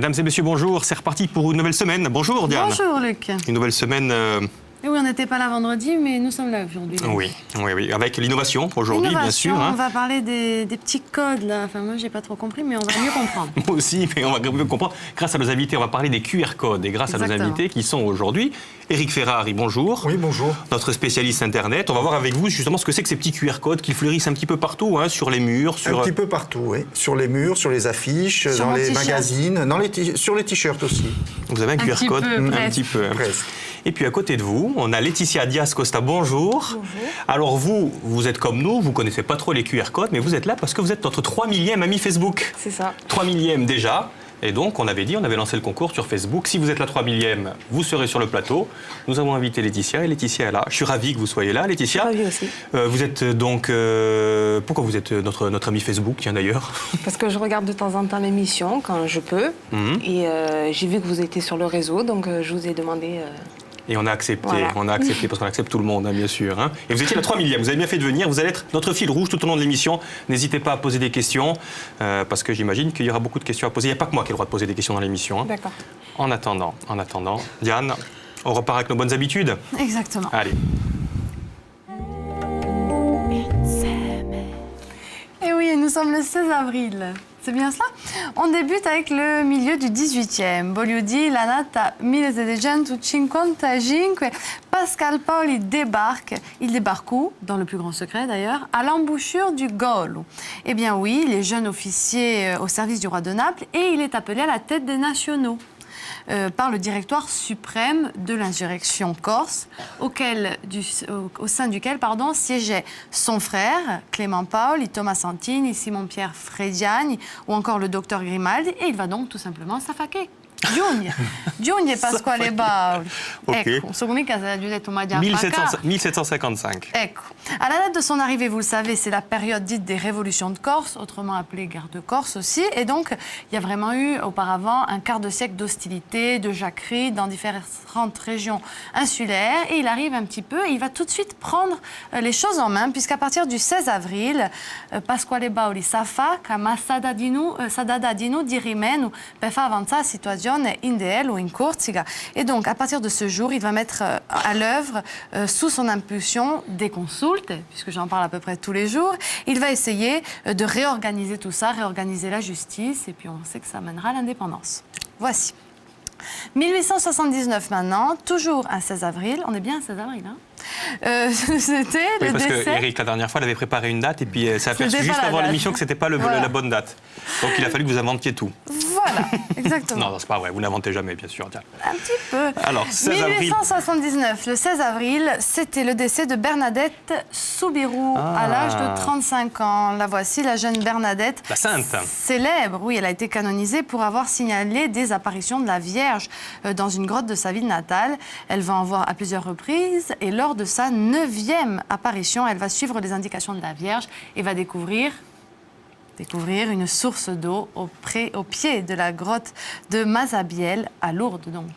Mesdames et messieurs, bonjour. C'est reparti pour une nouvelle semaine. Bonjour Diane. Bonjour Luc. Une nouvelle semaine... Oui, on n'était pas là vendredi, mais nous sommes là aujourd'hui. Oui. Avec l'innovation aujourd'hui, bien sûr. On va parler des petits codes, là. Enfin, moi, j'ai pas trop compris, mais on va mieux comprendre. Moi aussi, mais on va mieux comprendre. Grâce à nos invités, on va parler des QR codes. Et grâce à nos invités qui sont aujourd'hui, Éric Ferrari, bonjour. Oui, bonjour. Notre spécialiste Internet. On va voir avec vous justement ce que c'est que ces petits QR codes qui fleurissent un petit peu partout, hein, sur les murs. Un petit peu partout, oui. Sur les murs, sur les affiches, dans les magazines, sur les t-shirts aussi. Vous avez un QR code un petit peu. Presque. Et puis à côté de vous, on a Laetitia Diaz-Costa, bonjour. Bonjour. Alors vous êtes comme nous, vous ne connaissez pas trop les QR codes, mais vous êtes là parce que vous êtes notre 3 millième ami Facebook. C'est ça. 3 millième déjà. Et donc on avait lancé le concours sur Facebook. Si vous êtes la 3 millième, vous serez sur le plateau. Nous avons invité Laetitia et Laetitia est là. Je suis ravi que vous soyez là, Laetitia. Je suis ravie aussi. Vous êtes donc... pourquoi vous êtes notre ami Facebook, tiens d'ailleurs? Parce que je regarde de temps en temps l'émission quand je peux. Et j'ai vu que vous étiez sur le réseau, donc je vous ai demandé... Et on a accepté, Voilà. Parce qu'on accepte tout le monde, hein, bien sûr. Hein. Et vous étiez la 3 millième, vous avez bien fait de venir, vous allez être notre fil rouge tout au long de l'émission. N'hésitez pas à poser des questions, parce que j'imagine qu'il y aura beaucoup de questions à poser. Il n'y a pas que moi qui ai le droit de poser des questions dans l'émission. Hein. D'accord. En attendant, Diane, on repart avec nos bonnes habitudes. Exactement. Allez. Et oui, nous sommes le 16 avril. C'est bien cela? On débute avec le milieu du 18e. Bolliudi, la nata 1955. Pascal Paoli débarque. Il débarque où? Dans le plus grand secret d'ailleurs, à l'embouchure du Golo. Eh bien oui, il est jeune officier au service du roi de Naples et il est appelé à la tête des nationaux. Par le directoire suprême de l'insurrection corse, au sein duquel siégeaient son frère, Clément Paoli, Thomas Santini, Simon-Pierre Frediani, ou encore le docteur Grimaldi, et il va donc tout simplement s'affaquer. Giugni e Pasquale Paoli. Ok. Ecco, su comincia se già detto ma già affacca. 1755. Ecco. À la date de son arrivée, vous le savez, c'est la période dite des révolutions de Corse, autrement appelée guerre de Corse aussi. Et donc, il y a vraiment eu auparavant un quart de siècle d'hostilité, de jacquerie dans différentes régions insulaires. Et il arrive un petit peu et il va tout de suite prendre les choses en main, puisqu'à partir du 16 avril, Pasquale Paoli s'affacca, ma Sadadadino di Rimenu per far avanzare la situation in DL ou in Corsica. Et donc, à partir de ce jour, il va mettre à l'œuvre, sous son impulsion, des consultes, puisque j'en parle à peu près tous les jours. Il va essayer de réorganiser tout ça, réorganiser la justice, et puis on sait que ça mènera à l'indépendance. Voici. 1879 maintenant, toujours un 16 avril. On est bien un 16 avril, hein? C'était le parce décès... que Eric, la dernière fois, il avait préparé une date et puis ça a aperçu juste avant l'émission que ce n'était pas la bonne date. Donc il a fallu que vous inventiez tout. Voilà, exactement. Non, c'est pas vrai, vous n'inventez jamais, bien sûr. Tiens. Un petit peu. Alors, 16 avril. 1879, le 16 avril, c'était le décès de Bernadette Soubirous à l'âge de 35 ans. La voici, la jeune Bernadette. La sainte. Célèbre, oui, elle a été canonisée pour avoir signalé des apparitions de la Vierge dans une grotte de sa ville natale. Elle va en voir à plusieurs reprises et lors de sa 9e apparition, elle va suivre les indications de la Vierge et va découvrir une source d'eau au pied de la grotte de Mazabiel à Lourdes donc.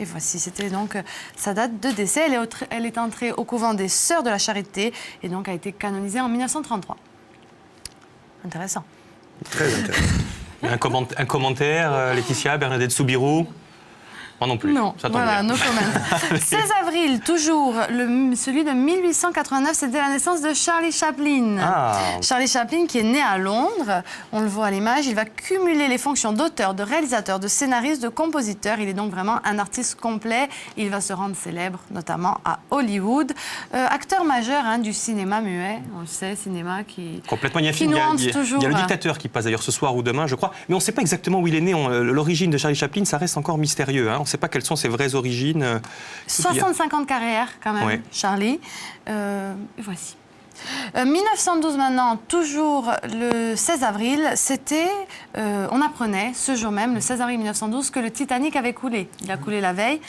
Et voici, c'était donc sa date de décès. Elle est entrée au couvent des Sœurs de la Charité et donc a été canonisée en 1933. Intéressant. Très intéressant. Un commentaire, Laetitia, Bernadette Soubirous? Moi non plus. Non, ça tombe voilà, bien. no comment. 16 avril, toujours, celui de 1889, c'était la naissance de Charlie Chaplin. Ah. Charlie Chaplin qui est né à Londres, on le voit à l'image, il va cumuler les fonctions d'auteur, de réalisateur, de scénariste, de compositeur. Il est donc vraiment un artiste complet. Il va se rendre célèbre, notamment à Hollywood. Acteur majeur du cinéma muet, on le sait, cinéma qui... Complètement, il y a un qui film, nous il hante y a toujours. le Dictateur qui passe d'ailleurs ce soir ou demain, je crois. Mais on ne sait pas exactement où il est né. L'origine de Charlie Chaplin, ça reste encore mystérieux. Hein. On ne sait pas quelles sont ses vraies origines. 65 ans de carrière, quand même, ouais. Charlie. Voici. 1912 maintenant, toujours le 16 avril, c'était, on apprenait ce jour même, le 16 avril 1912, que le Titanic avait coulé. Il a coulé la veille.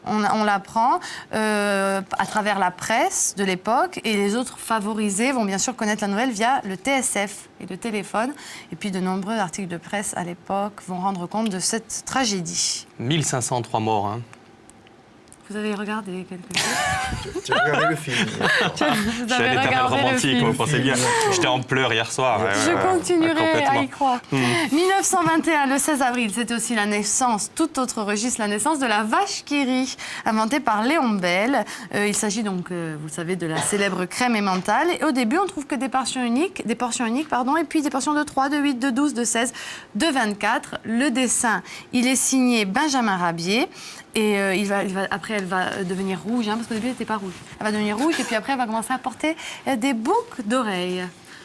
On l'apprend à travers la presse de l'époque et les autres favorisés vont bien sûr connaître la nouvelle via le TSF et le téléphone. Et puis de nombreux articles de presse à l'époque vont rendre compte de cette tragédie. 1503 morts. Hein. Vous avez regardé quelque chose? Tu as regardé le film. Vous Je suis un avez éternel regardé le romantique, film. vous pensez bien. J'étais en pleurs hier soir. Je continuerai à complètement. y croire. 1921, le 16 avril, c'était aussi la naissance, tout autre registre, la naissance de la vache qui rit, inventée par Léon Bell. Il s'agit donc, vous le savez, de la célèbre crème émentale. Et au début, on trouve que des portions uniques, et puis des portions de 3, de 8, de 12, de 16, de 24. Le dessin, il est signé Benjamin Rabier. Et après, elle va devenir rouge, parce qu'au début, elle n'était pas rouge. Elle va devenir rouge et puis après, elle va commencer à porter des boucles d'oreilles.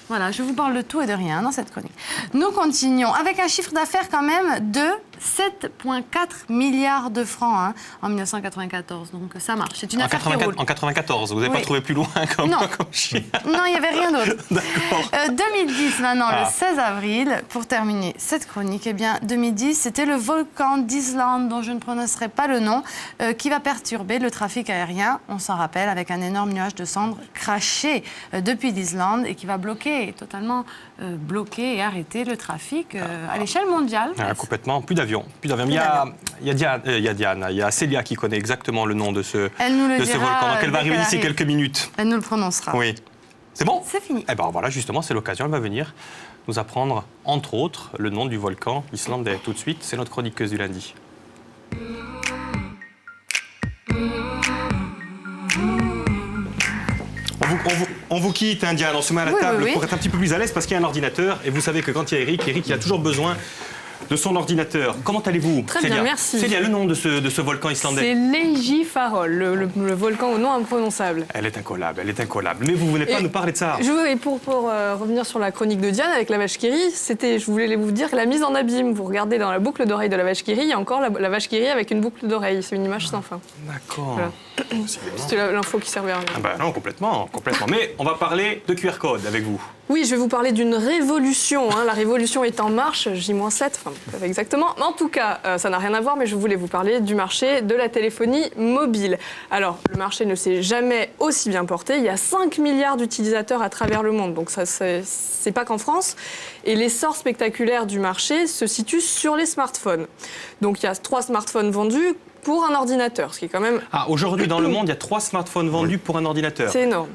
Voilà, je vous parle de tout et de rien dans cette chronique. Nous continuons avec un chiffre d'affaires quand même de 7,4 milliards de francs en 1994. Donc ça marche, c'est une affaire qui roule. En 94, vous n'avez pas trouvé plus loin comme chiffre? Non, il n'y avait rien d'autre. D'accord. 2010 maintenant, le 16 avril, pour terminer cette chronique, eh bien 2010, c'était le volcan d'Islande, dont je ne prononcerai pas le nom, qui va perturber le trafic aérien, on s'en rappelle, avec un énorme nuage de cendres craché depuis l'Islande et qui va totalement bloquer et arrêter le trafic à l'échelle mondiale. Complètement, plus d'avions. Il y a Célia qui connaît exactement le nom de ce volcan. Donc elle va arriver d'ici quelques minutes. Elle nous le prononcera. Oui. C'est bon? C'est fini. Eh bien voilà, justement, c'est l'occasion. Elle va venir nous apprendre, entre autres, le nom du volcan islandais. Tout de suite, c'est notre chroniqueuse du lundi. On vous quitte, Diane, on se met à la table pour être un petit peu plus à l'aise parce qu'il y a un ordinateur. Et vous savez que quand il y a Eric, il a toujours besoin de son ordinateur. Comment allez-vous, Très Célia? bien, merci. Célia, le nom de ce volcan islandais? C'est Leyjifjárjökull, le volcan au nom imprononçable. Elle est incollable. Mais vous ne voulez pas nous parler de ça? Pour revenir sur la chronique de Diane avec la vache qui rit, je voulais vous dire que la mise en abîme, vous regardez dans la boucle d'oreille de la vache qui rit, il y a encore la vache qui rit avec une boucle d'oreille. C'est une image sans fin. D'accord. Voilà. C'était l'info qui servait à rien. Non, complètement. Mais on va parler de QR code avec vous. Oui, je vais vous parler d'une révolution. La révolution est en marche, J-7, exactement. Mais en tout cas, ça n'a rien à voir, mais je voulais vous parler du marché de la téléphonie mobile. Alors, le marché ne s'est jamais aussi bien porté. Il y a 5 milliards d'utilisateurs à travers le monde, donc ça, c'est pas qu'en France. Et l'essor spectaculaire du marché se situe sur les smartphones. Donc, il y a 3 smartphones vendus pour un ordinateur, ce qui est quand même... Aujourd'hui, dans le monde, il y a 3 smartphones vendus pour un ordinateur. C'est énorme.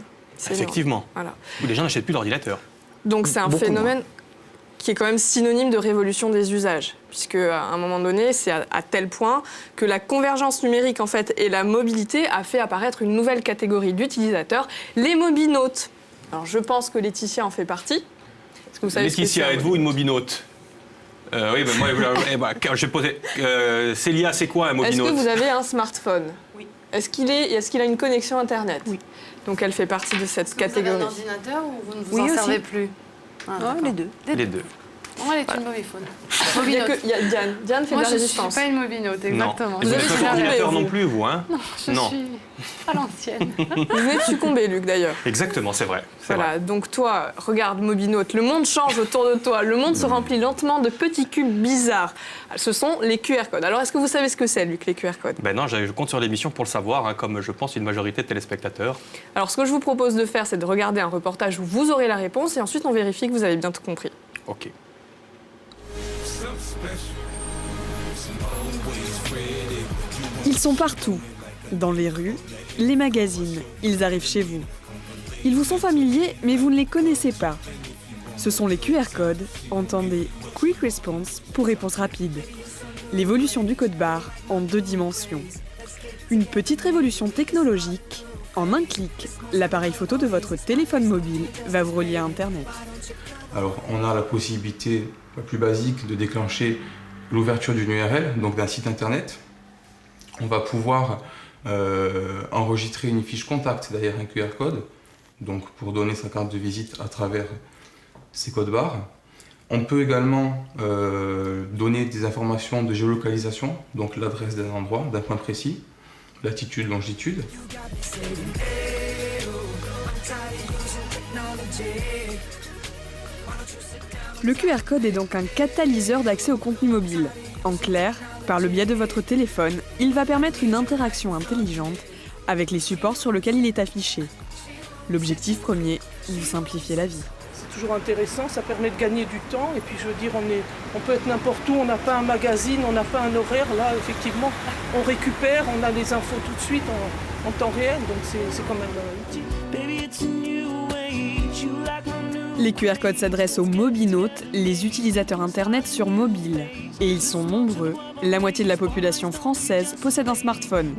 Effectivement. Voilà. Les gens n'achètent plus d'ordinateur. Donc c'est un phénomène qui est quand même synonyme de révolution des usages, puisque à un moment donné, c'est à tel point que la convergence numérique en fait et la mobilité a fait apparaître une nouvelle catégorie d'utilisateurs, les mobinautes. Alors je pense que Laetitia en fait partie. Est-ce que vous savez Laetitia, êtes-vous une mobinaute? Oui, moi, je vais poser. Célia, c'est quoi un mobinaute? Est-ce que vous avez un smartphone? Oui. Est-ce qu'il a une connexion Internet? Oui. Donc elle fait partie de cette catégorie. Vous avez un ordinateur ou vous ne vous en servez plus? Les deux. Les deux. Moi, elle est une mauvaise faune. Il y a Diane. Diane fait de la résistance. Moi, je ne suis pas une mobinote, exactement. Non. Vous n'avez pas d'ordinateur non plus, vous, hein? Non, je suis à l'ancienne. Vous venez de succomber, Luc, d'ailleurs. Exactement, c'est vrai. Voilà, donc toi, regarde, mobinaute, le monde change autour de toi. Le monde se remplit lentement de petits cubes bizarres. Ce sont les QR codes. Alors, est-ce que vous savez ce que c'est, Luc, les QR codes? Non, je compte sur l'émission pour le savoir, comme je pense une majorité de téléspectateurs. Alors, ce que je vous propose de faire, c'est de regarder un reportage où vous aurez la réponse et ensuite on vérifie que vous avez bien tout compris. Ok. Ils sont partout, dans les rues, les magazines, ils arrivent chez vous. Ils vous sont familiers, mais vous ne les connaissez pas. Ce sont les QR codes, entendez Quick Response pour réponse rapide. L'évolution du code barre en 2 dimensions. Une petite révolution technologique. En un clic, l'appareil photo de votre téléphone mobile va vous relier à Internet. Alors, on a la possibilité la plus basique de déclencher l'ouverture d'une URL, donc d'un site internet. On va pouvoir enregistrer une fiche contact derrière un QR code, donc pour donner sa carte de visite à travers ces codes barres. On peut également donner des informations de géolocalisation, donc l'adresse d'un endroit, d'un point précis, latitude, longitude. Le QR code est donc un catalyseur d'accès au contenu mobile. En clair, par le biais de votre téléphone, il va permettre une interaction intelligente avec les supports sur lesquels il est affiché. L'objectif premier, vous simplifier la vie. toujours intéressant, ça permet de gagner du temps. Et puis je veux dire, on peut être n'importe où, on n'a pas un magazine, on n'a pas un horaire. Là, effectivement, on récupère, on a les infos tout de suite en temps réel, donc c'est quand même utile. Les QR codes s'adressent aux mobinautes, les utilisateurs Internet sur mobile. Et ils sont nombreux. La moitié de la population française possède un smartphone.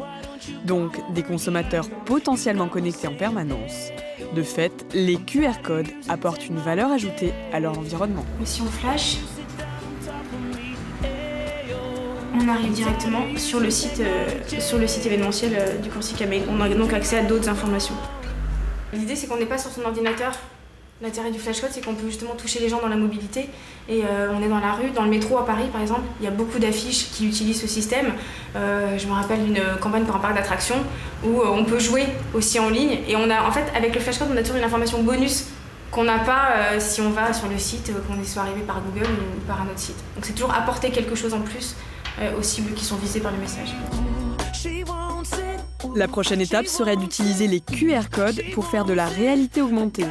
Donc, des consommateurs potentiellement connectés en permanence. De fait, les QR codes apportent une valeur ajoutée à leur environnement. Si on flash, on arrive directement sur le site événementiel du Corsica Mail. On a donc accès à d'autres informations. L'idée, c'est qu'on n'est pas sur son ordinateur. L'intérêt du flashcode, c'est qu'on peut justement toucher les gens dans la mobilité. Et on est dans la rue, dans le métro à Paris par exemple, il y a beaucoup d'affiches qui utilisent ce système. Je me rappelle d'une campagne pour un parc d'attractions où on peut jouer aussi en ligne. Et on a, en fait, avec le flashcode, on a toujours une information bonus qu'on n'a pas si on va sur le site, qu'on est soit arrivé par Google ou par un autre site. Donc c'est toujours apporter quelque chose en plus aux cibles qui sont visées par le message. La prochaine étape serait d'utiliser les QR codes pour faire de la réalité augmentée.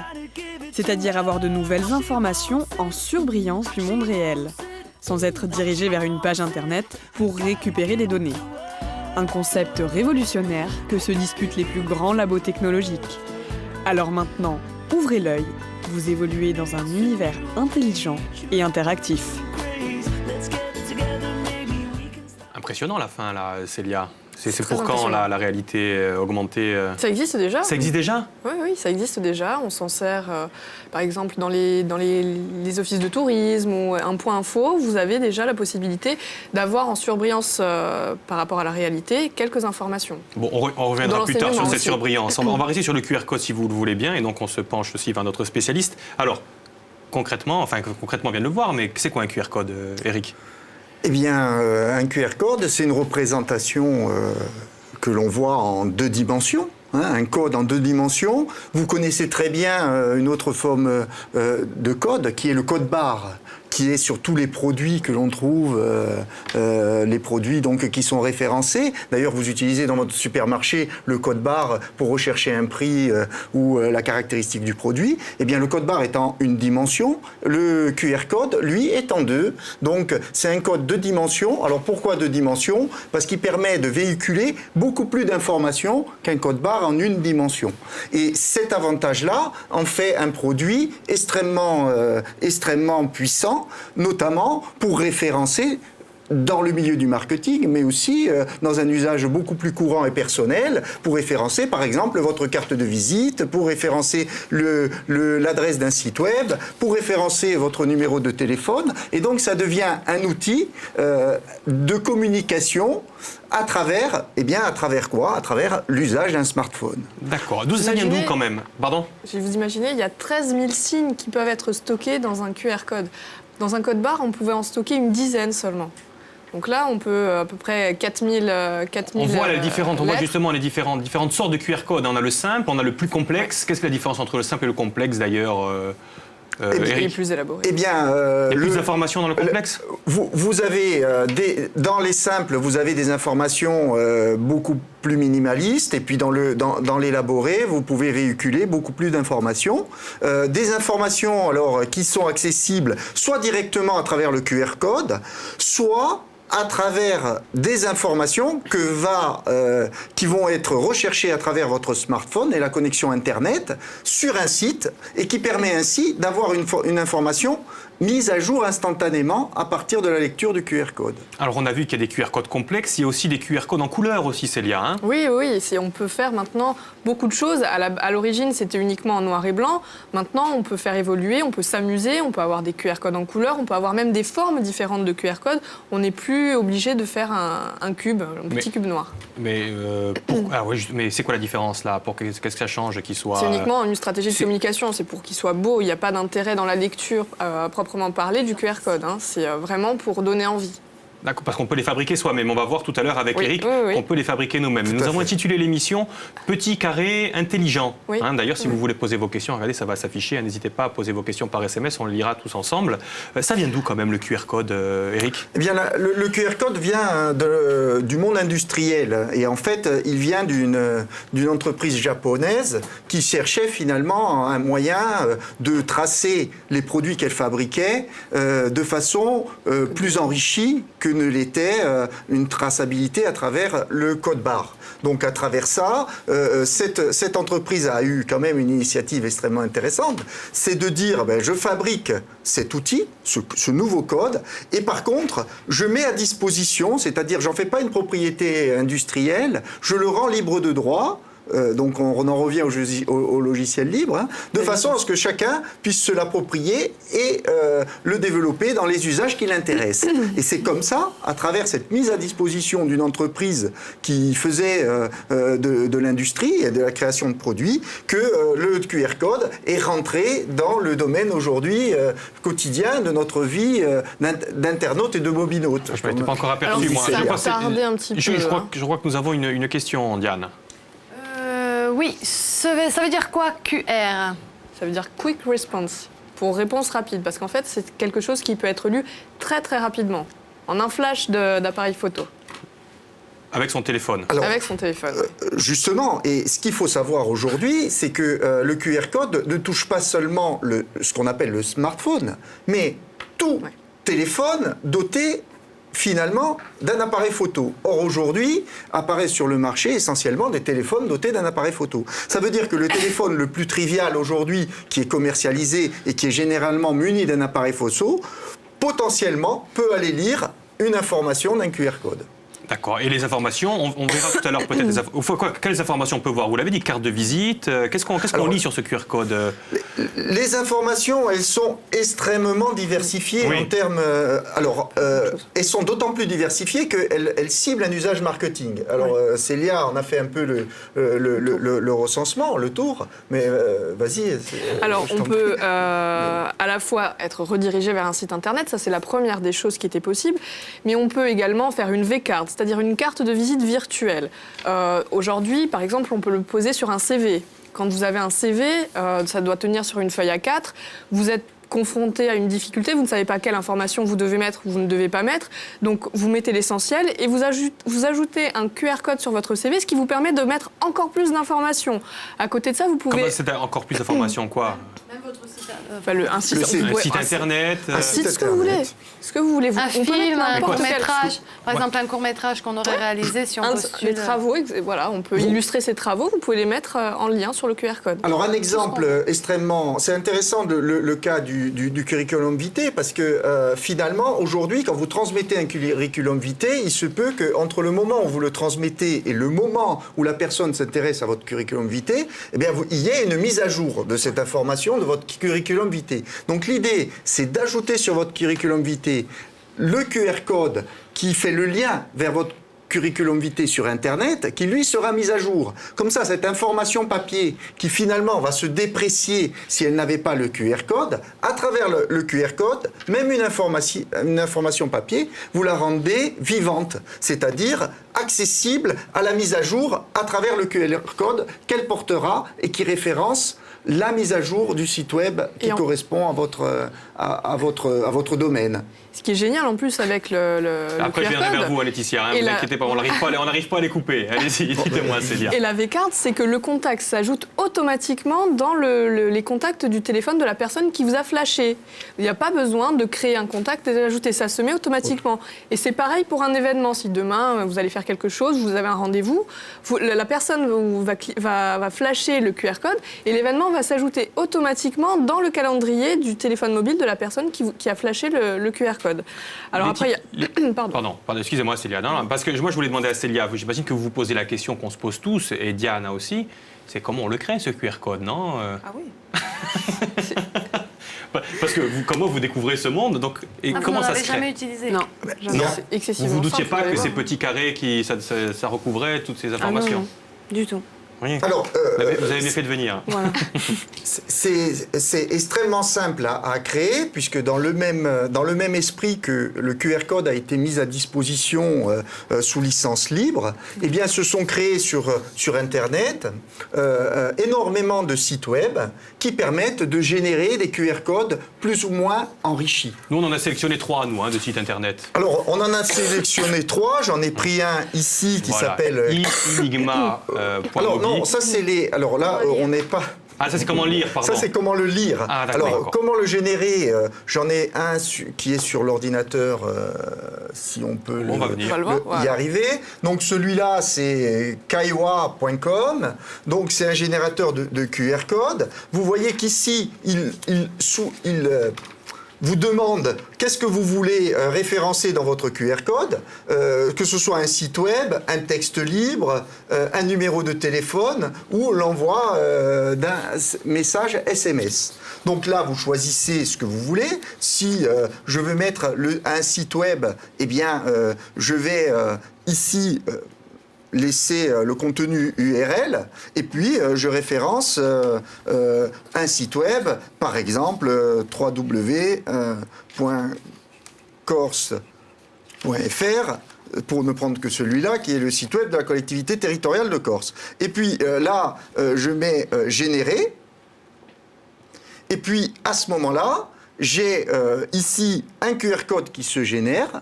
C'est-à-dire avoir de nouvelles informations en surbrillance du monde réel, sans être dirigé vers une page internet pour récupérer des données. Un concept révolutionnaire que se disputent les plus grands labos technologiques. Alors maintenant, ouvrez l'œil, vous évoluez dans un univers intelligent et interactif. Impressionnant la fin là, Célia. C'est très pour quand impressionnant. la réalité augmentée Ça existe déjà. Ça existe déjà? Oui, ça existe déjà. On s'en sert, par exemple, dans les offices de tourisme ou un point info. Vous avez déjà la possibilité d'avoir en surbrillance par rapport à la réalité quelques informations. Bon, on reviendra Dans plus tard sur l'enseignement cette aussi. surbrillance. On va rester sur le QR code si vous le voulez bien, et donc on se penche aussi vers notre spécialiste. Alors, concrètement, on vient de le voir, mais c'est quoi un QR code, Eric? Eh bien, un QR code, c'est une représentation que l'on voit en 2 dimensions. Un code en 2 dimensions. Vous connaissez très bien une autre forme de code qui est le code barre, qui est sur tous les produits que l'on trouve, les produits donc qui sont référencés. D'ailleurs, vous utilisez dans votre supermarché le code barre pour rechercher un prix ou la caractéristique du produit. Eh bien, le code barre est en 1 dimension, le QR code, lui, est en 2. Donc, c'est un code 2 dimensions. Alors, pourquoi 2 dimensions? Parce qu'il permet de véhiculer beaucoup plus d'informations qu'un code barre en 1 dimension. Et cet avantage-là en fait un produit extrêmement puissant, notamment pour référencer dans le milieu du marketing, mais aussi dans un usage beaucoup plus courant et personnel, pour référencer par exemple votre carte de visite, pour référencer l'adresse d'un site web, pour référencer votre numéro de téléphone. Et donc ça devient un outil de communication à travers quoi? À travers l'usage d'un smartphone. D'accord. Ça vient d'où quand même? Pardon? Vous imaginez, il y a 13 000 signes qui peuvent être stockés dans un QR code. Dans un code barre, on pouvait en stocker une dizaine seulement. Donc là, on peut à peu près 4000 On voit les différentes, on voit lettres. justement les différentes sortes de QR codes. On a le simple, on a le plus complexe. Qu'est-ce que la différence entre le simple et le complexe d'ailleurs, Et Eric? plus élaboré. Eh bien, Il y a plus d'informations dans le complexe? Vous avez, dans les simples, vous avez des informations beaucoup plus minimalistes, et puis dans l'élaboré, vous pouvez véhiculer beaucoup plus d'informations. Des informations alors qui sont accessibles soit directement à travers le QR code, soit à travers des informations qui vont être recherchées à travers votre smartphone et la connexion Internet sur un site, et qui permet ainsi d'avoir une information mise à jour instantanément à partir de la lecture du QR code. Alors on a vu qu'il y a des QR codes complexes, il y a aussi des QR codes en couleur aussi, Célia. Hein? Oui, on peut faire maintenant beaucoup de choses. À l'origine, c'était uniquement en noir et blanc. Maintenant, on peut faire évoluer, on peut s'amuser, on peut avoir des QR codes en couleur, on peut avoir même des formes différentes de QR codes. On n'est plus obligé de faire un cube, un petit cube noir. Mais, mais c'est quoi la différence là? Qu'est-ce que ça change qu'il soit... C'est uniquement une stratégie de communication, c'est pour qu'il soit beau. Il n'y a pas d'intérêt dans la lecture proprement parler du QR code. Hein. C'est vraiment pour donner envie. D'accord, parce qu'on peut les fabriquer soi-même. On va voir tout à l'heure avec Oui, Eric oui. qu'on peut les fabriquer nous-mêmes. Nous avons intitulé l'émission « Petit carré intelligent Oui. ». D'ailleurs, si vous voulez poser vos questions, regardez, ça va s'afficher. N'hésitez pas à poser vos questions par SMS, on les lira tous ensemble. Ça vient d'où quand même le QR code, Eric? Eh bien, le QR code vient du monde industriel. Et en fait, il vient d'une entreprise japonaise qui cherchait finalement un moyen de tracer les produits qu'elle fabriquait de façon plus enrichie que ne l'était une traçabilité à travers le code barre. Donc à travers ça, cette entreprise a eu quand même une initiative extrêmement intéressante, c'est de dire je fabrique cet outil, ce nouveau code, et par contre, je mets à disposition, c'est-à-dire j'en fais pas une propriété industrielle, je le rends libre de droit. Donc on en revient au logiciel libre, de façon à ce que chacun puisse se l'approprier et le développer dans les usages qui l'intéressent. Et c'est comme ça, à travers cette mise à disposition d'une entreprise qui faisait de l'industrie et de la création de produits, que le QR code est rentré dans le domaine aujourd'hui quotidien de notre vie d'internaute et de mobinaute. Je ne m'étais pas encore aperçu, moi. Je crois que nous avons une question, Diane. Oui, ça veut dire quoi, QR? Ça veut dire Quick Response, pour réponse rapide, parce qu'en fait, c'est quelque chose qui peut être lu très très rapidement, en un flash d'appareil photo. Avec son téléphone. Alors, avec son téléphone. Justement, et ce qu'il faut savoir aujourd'hui, c'est que le QR code ne touche pas seulement ce qu'on appelle le smartphone, mais tout téléphone doté finalement d'un appareil photo. Or aujourd'hui, apparaissent sur le marché essentiellement des téléphones dotés d'un appareil photo. Ça veut dire que le téléphone le plus trivial aujourd'hui, qui est commercialisé et qui est généralement muni d'un appareil photo, potentiellement peut aller lire une information d'un QR code. D'accord. Et les informations, on verra tout à l'heure peut-être. Quelles informations on peut voir? Vous l'avez dit, carte de visite. Qu'est-ce qu'on lit sur ce QR code? Les informations, elles sont extrêmement diversifiées en termes... elles sont d'autant plus diversifiées qu'elles ciblent un usage marketing. Alors, Célia en a fait un peu le recensement, le tour, mais vas-y. Alors, on peut à la fois être redirigé vers un site internet, ça c'est la première des choses qui était possible, mais on peut également faire une V-card, c'est-à-dire une carte de visite virtuelle. Aujourd'hui, par exemple, on peut le poser sur un CV. Quand vous avez un CV, ça doit tenir sur une feuille A4, vous êtes confronté à une difficulté, vous ne savez pas quelle information vous devez mettre ou vous ne devez pas mettre, donc vous mettez l'essentiel et vous ajoutez un QR code sur votre CV, ce qui vous permet de mettre encore plus d'informations. À côté de ça, vous pouvez... Comment c'est encore plus d'informations, quoi? Même votre site, un site internet, ce que vous voulez. Ce que vous voulez. Un film, un court-métrage. Par exemple, un court-métrage qu'on aurait réalisé si on postule. Les travaux, voilà, on peut illustrer ces travaux, vous pouvez les mettre en lien sur le QR code. Alors un exemple extrêmement... C'est intéressant le cas du curriculum vitae, parce que finalement, aujourd'hui, quand vous transmettez un curriculum vitae, il se peut qu'entre le moment où vous le transmettez et le moment où la personne s'intéresse à votre curriculum vitae, eh bien, il y ait une mise à jour de cette information, de votre curriculum vitae. Donc l'idée, c'est d'ajouter sur votre curriculum vitae le QR code qui fait le lien vers votre curriculum vitae sur Internet, qui lui sera mise à jour. Comme ça, cette information papier qui finalement va se déprécier si elle n'avait pas le QR code, à travers le QR code, même une information papier, vous la rendez vivante, c'est-à-dire accessible à la mise à jour à travers le QR code qu'elle portera et qui référence la mise à jour du site web qui correspond à votre domaine. Ce qui est génial en plus avec le Après, QR je viendrai code, vers vous, Laetitia, ne vous inquiétez pas, on n'arrive pas à les couper. Allez-y, dites-moi, Célia. Et la V-card, c'est que le contact s'ajoute automatiquement dans les contacts du téléphone de la personne qui vous a flashé. Il n'y a pas besoin de créer un contact et de l'ajouter, ça se met automatiquement. Et c'est pareil pour un événement. Si demain, vous allez faire quelque chose, vous avez un rendez-vous, la personne va flasher le QR code et l'événement va s'ajouter automatiquement dans le calendrier du téléphone mobile de la personne qui a flashé le QR code. Alors après, Pardon, excusez-moi Célia. Non, parce que moi je voulais demander à Célia, j'imagine que vous vous posez la question qu'on se pose tous, et Diana aussi, c'est comment on le crée ce QR code, non? Ah oui. Parce que comment vous découvrez ce monde, donc, et comment ça se crée? Jamais utilisé. Non, c'est excessivement. Vous ne doutiez simple, pas que ces petits carrés ça recouvrait toutes ces informations? Ah non, du tout. Oui. Alors, vous avez bien fait de venir. Voilà. c'est extrêmement simple à créer, puisque dans le même esprit que le QR code a été mis à disposition sous licence libre, eh bien, se sont créés sur Internet énormément de sites web qui permettent de générer des QR codes plus ou moins enrichis. Nous, on en a sélectionné 3, nous, de sites Internet. Alors, on en a sélectionné 3. J'en ai pris un ici qui s'appelle... Enigma.mobile. Non, ça c'est les... Alors là, on n'est pas... Ah, ça c'est comment lire, pardon. Ça c'est comment le lire. Ah, d'accord, alors, d'accord. comment le générer J'en ai un qui est sur l'ordinateur, si on peut On va venir. y arriver. Donc celui-là, c'est kaiwa.com. Donc c'est un générateur de QR code. Vous voyez qu'ici, il vous demande qu'est-ce que vous voulez référencer dans votre QR code, que ce soit un site web, un texte libre, un numéro de téléphone ou l'envoi d'un message SMS. Donc là, vous choisissez ce que vous voulez. Si je veux mettre un site web, eh bien, je vais ici... laisser le contenu URL et puis je référence un site web, par exemple www.corse.fr pour ne prendre que celui-là qui est le site web de la collectivité territoriale de Corse. Et puis là, je mets générer et puis à ce moment-là, j'ai ici un QR code qui se génère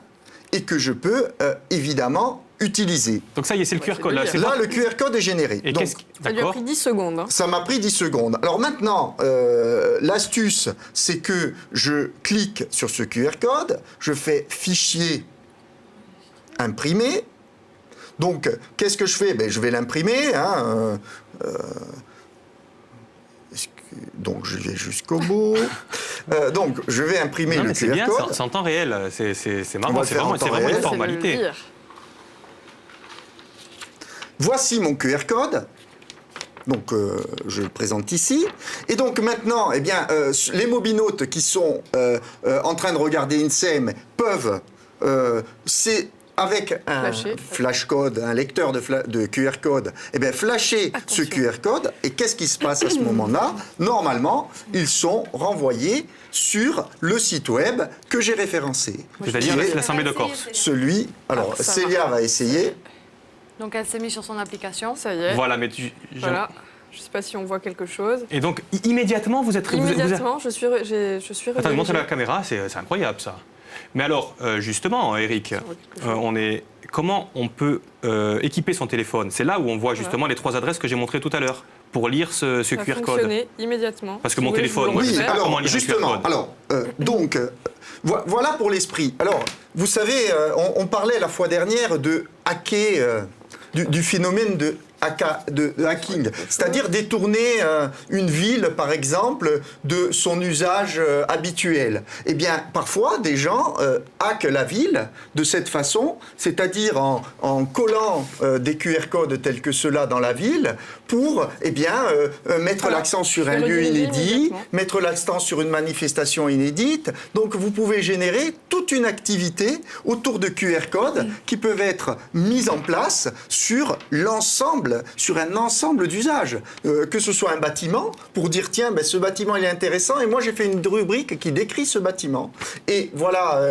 et que je peux évidemment utiliser. Donc ça y est, c'est le QR code. Là, le QR code est généré. Et donc, Ça lui a pris 10 secondes. Hein. Ça m'a pris 10 secondes. Alors maintenant, l'astuce, c'est que je clique sur ce QR code, je fais fichier imprimer. Donc, qu'est-ce que je fais ? Je vais l'imprimer. Donc, je vais jusqu'au bout. Donc, je vais imprimer le QR bien, code. c'est en temps réel. C'est marrant. C'est vraiment une formalité. Voici mon QR code. Donc, je le présente ici. Et donc, maintenant, eh bien, les mobinautes qui sont en train de regarder INSEM peuvent... avec un flash code, un lecteur de QR code, eh bien, flasher ce QR code. Et qu'est-ce qui se passe à ce moment-là ? Normalement, ils sont renvoyés sur le site web que j'ai référencé. C'est-à-dire l'Assemblée de Corse. Celui... Alors, Célia va essayer. Donc elle s'est mise sur son application. Ça y est. Voilà, mais Voilà. Je ne sais pas si on voit quelque chose. Et donc, immédiatement, vous êtes... Immédiatement, je suis Attends, montrez la caméra, c'est incroyable, ça. Mais alors, justement, Eric, comment on peut équiper son téléphone ? C'est là où on voit justement les 3 adresses que j'ai montrées tout à l'heure pour lire ce QR code. Fonctionner immédiatement. Parce que mon téléphone, moi, je ne sais pas comment lire un QR code. Alors, donc, voilà pour l'esprit. Alors, vous savez, on parlait la fois dernière de hacker, du phénomène de hacking, c'est-à-dire détourner une ville, par exemple, de son usage habituel. Eh bien, parfois, des gens hackent la ville de cette façon, c'est-à-dire en collant des QR codes tels que ceux-là dans la ville pour, eh bien, mettre l'accent sur un lieu inédit, mettre l'accent sur une manifestation inédite. Donc, vous pouvez générer toute une activité autour de QR codes qui peuvent être mises en place sur un ensemble d'usages. Que ce soit un bâtiment, pour dire, tiens, ce bâtiment, il est intéressant, et moi, j'ai fait une rubrique qui décrit ce bâtiment. Et voilà,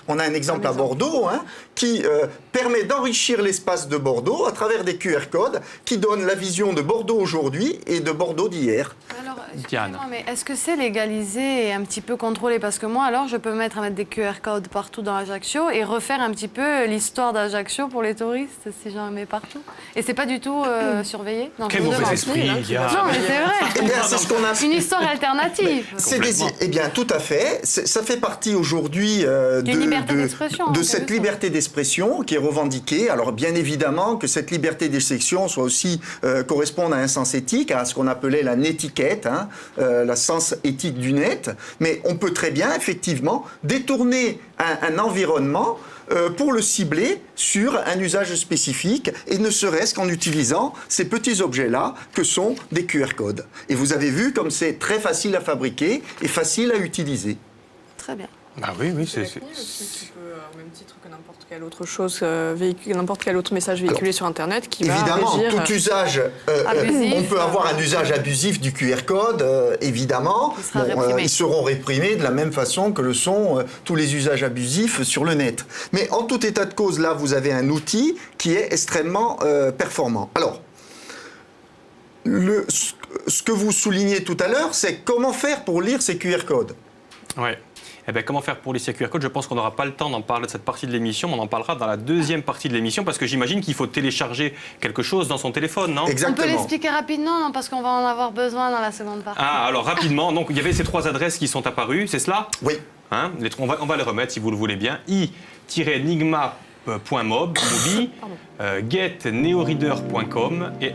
on a un exemple à Bordeaux, qui permet d'enrichir l'espace de Bordeaux à travers des QR codes qui donnent la vision de Bordeaux aujourd'hui et de Bordeaux d'hier. Alors, excusez-moi, mais est-ce que c'est légalisé et un petit peu contrôlé ? Parce que moi, alors, je peux mettre des QR codes partout dans Ajaccio et refaire un petit peu l'histoire d'Ajaccio pour les touristes, si j'en mets partout. Et c'est pas du tout surveillé ? Non, quel mauvais esprit, Non, mais c'est vrai. Eh bien, c'est ce qu'on a... Une histoire alternative. Eh bien, tout à fait. Ça fait partie aujourd'hui de cette liberté d'expression qui est revendiquée. Alors, bien évidemment, que cette liberté d'expression soit aussi corresponde à un sens éthique, à ce qu'on appelait la nétiquette, la sens éthique du net. Mais on peut très bien, effectivement, détourner un environnement pour le cibler sur un usage spécifique, et ne serait-ce qu'en utilisant ces petits objets-là que sont des QR codes. Et vous avez vu comme c'est très facile à fabriquer et facile à utiliser. Très bien. Bah oui, oui, C'est la CNIL aussi qui peut, au même titre que n'importe quelle autre chose, n'importe quel autre message véhiculé sur Internet qui évidemment, va régir... tout usage, abusif, on peut avoir un usage abusif du QR code, évidemment. Il sera réprimé. Ils seront réprimés de la même façon que le sont tous les usages abusifs sur le net. Mais en tout état de cause, là, vous avez un outil qui est extrêmement performant. Alors, ce que vous soulignez tout à l'heure, c'est comment faire pour lire ces QR codes. Ouais. Eh bien, comment faire pour les QR codes? Je pense qu'on n'aura pas le temps d'en parler de cette partie de l'émission, mais on en parlera dans la deuxième partie de l'émission, parce que j'imagine qu'il faut télécharger quelque chose dans son téléphone, non? On peut Exactement. l'expliquer rapidement, non, parce qu'on va en avoir besoin dans la seconde partie. Ah, alors rapidement, donc il y avait ces 3 adresses qui sont apparues, c'est cela? Oui. Hein, on va les remettre si vous le voulez bien. i-enigma.mob, get-neoreader.com et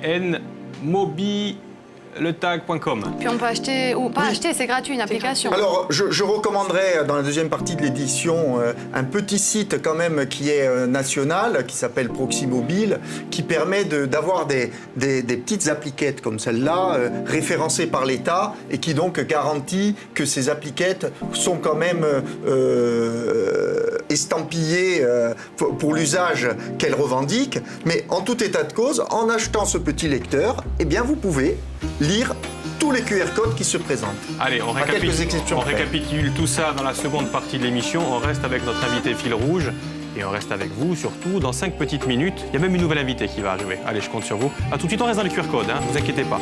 nmobiletag.com. Puis on peut acheter, ou pas acheter, c'est gratuit, une application. Alors, je recommanderais dans la deuxième partie de l'édition un petit site quand même qui est national, qui s'appelle Proxy Mobile, qui permet d'avoir des petites appliquettes comme celle-là, référencées par l'État, et qui donc garantit que ces appliquettes sont quand même estampillées pour l'usage qu'elles revendiquent. Mais en tout état de cause, en achetant ce petit lecteur, eh bien vous pouvez lire tous les QR codes qui se présentent. Allez, on À quelques exceptions près. récapitule tout ça dans la seconde partie de l'émission. On reste avec notre invité fil rouge et on reste avec vous surtout dans 5 petites minutes. Il y a même une nouvelle invitée qui va arriver. Allez, je compte sur vous. À tout de suite, on reste dans les QR codes, hein, ne vous inquiétez pas.